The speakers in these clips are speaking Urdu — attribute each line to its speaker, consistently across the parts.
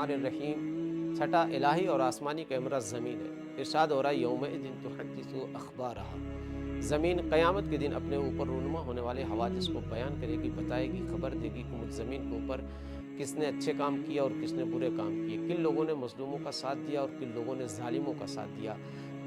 Speaker 1: الرحمن الرحیم۔ چھٹا الہی اور آسمانی کیمرہ زمین ہے۔ ارشاد ہو رہا ہے یومئذ تحدث اخبارہا، زمین قیامت کے دن اپنے اوپر رونما ہونے والے حوادث کو بیان کرے گی، بتائے گی، خبر دے گی کہ مجھ زمین کے اوپر کس نے اچھے کام کیا اور کس نے برے کام کیے، کن لوگوں نے مظلوموں کا ساتھ دیا اور کن لوگوں نے ظالموں کا ساتھ دیا،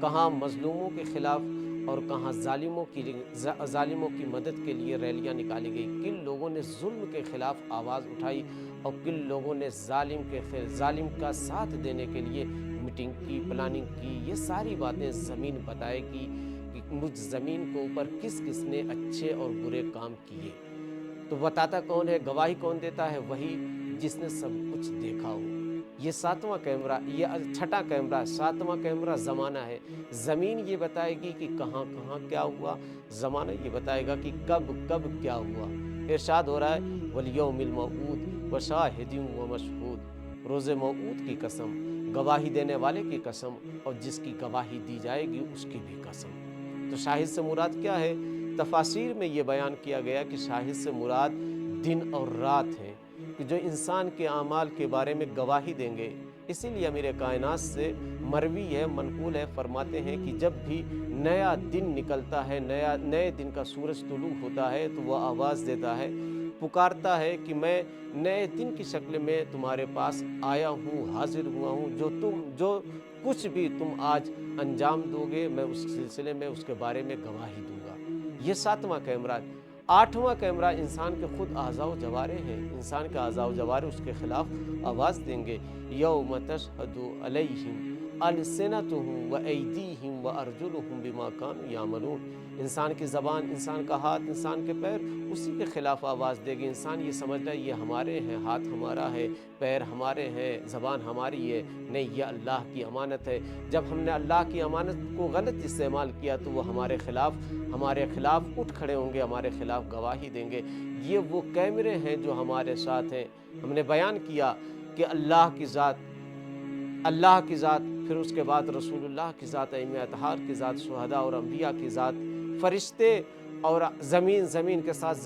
Speaker 1: کہاں مظلوموں کے خلاف اور کہاں ظالموں کی مدد کے لیے ریلیاں نکالی گئی، کن لوگوں نے ظلم کے خلاف آواز اٹھائی اور کن لوگوں نے ظالم کا ساتھ دینے کے لیے میٹنگ کی، پلاننگ کی۔ یہ ساری باتیں زمین بتائے گی کہ مجھ زمین کے اوپر کس کس نے اچھے اور برے کام کیے۔ تو بتاتا کون ہے، گواہی کون دیتا ہے؟ وہی جس نے سب کچھ دیکھا ہو۔ یہ ساتواں کیمرہ، یہ چھٹا کیمرہ، ساتواں کیمرہ زمانہ ہے۔ زمین یہ بتائے گی کہ کہاں کہاں کیا ہوا، زمانہ یہ بتائے گا کہ کب کب کیا ہوا۔ ارشاد ہو رہا ہے والیوم الموعود وشاہد ومشہود، روز موعود کی قسم، گواہی دینے والے کی قسم اور جس کی گواہی دی جائے گی اس کی بھی قسم۔ تو شاہد سے مراد کیا ہے؟ تفاسیر میں یہ بیان کیا گیا کہ شاہد سے مراد دن اور رات ہیں، کہ جو انسان کے اعمال کے بارے میں گواہی دیں گے۔ اسی لیے امیر کائنات سے مروی ہے، منقول ہے، فرماتے ہیں کہ جب بھی نیا دن نکلتا ہے، نئے دن کا سورج طلوع ہوتا ہے تو وہ آواز دیتا ہے، پکارتا ہے کہ میں نئے دن کی شکل میں تمہارے پاس آیا ہوں، حاضر ہوا ہوں، جو کچھ بھی تم آج انجام دو گے میں اس سلسلے میں اس کے بارے میں گواہی دوں گا۔ یہ ساتواں کیمرہ۔ آٹھواں کیمرہ انسان کے خود اعضاء و جوارے ہیں، انسان کے اعضاء و جوارے اس کے خلاف آواز دیں گے۔ یوم تشہد علیہم السنتہم وایدیہم وارجلہم بما کانوا یعملون، انسان کی زبان، انسان کا ہاتھ، انسان کے پیر اسی کے خلاف آواز دے گی۔ انسان یہ سمجھتا ہے یہ ہمارے ہیں، ہاتھ ہمارا ہے، پیر ہمارے ہیں، زبان ہماری ہے، نہیں، یہ اللہ کی امانت ہے۔ جب ہم نے اللہ کی امانت کو غلط استعمال کیا تو وہ ہمارے خلاف اٹھ کھڑے ہوں گے، ہمارے خلاف گواہی دیں گے۔ یہ وہ کیمرے ہیں جو ہمارے ساتھ ہیں۔ ہم نے بیان کیا کہ اللہ کی ذات، پھر اس کے بعد رسول اللہ کی ذات، ائمہ اطہار کی ذات، شہداء اور انبیاء کی ذات، فرشتے اور زمین کے ساتھ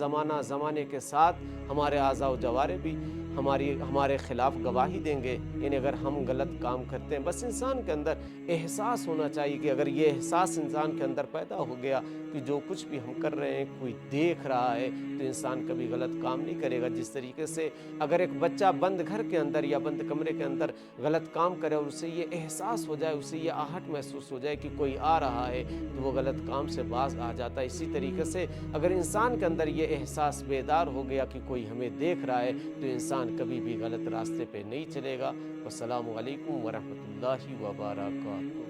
Speaker 1: زمانے کے ساتھ ہمارے اعضاء و جوارے بھی ہمارے خلاف گواہی دیں گے، یعنی اگر ہم غلط کام کرتے ہیں۔ بس انسان کے اندر احساس ہونا چاہیے کہ اگر یہ احساس انسان کے اندر پیدا ہو گیا کہ جو کچھ بھی ہم کر رہے ہیں کوئی دیکھ رہا ہے تو انسان کبھی غلط کام نہیں کرے گا۔ جس طریقے سے اگر ایک بچہ بند گھر کے اندر یا بند کمرے کے اندر غلط کام کرے اور اسے یہ احساس ہو جائے، اسے یہ آہٹ محسوس ہو جائے کہ کوئی آ رہا ہے تو وہ غلط کام سے باز آ جاتا ہے۔ اسی طریقے سے اگر انسان کے اندر یہ احساس بیدار ہو گیا کہ کوئی ہمیں دیکھ رہا ہے تو انسان کبھی بھی غلط راستے پہ نہیں چلے گا۔ والسلام علیکم ورحمۃ اللہ وبرکاتہ۔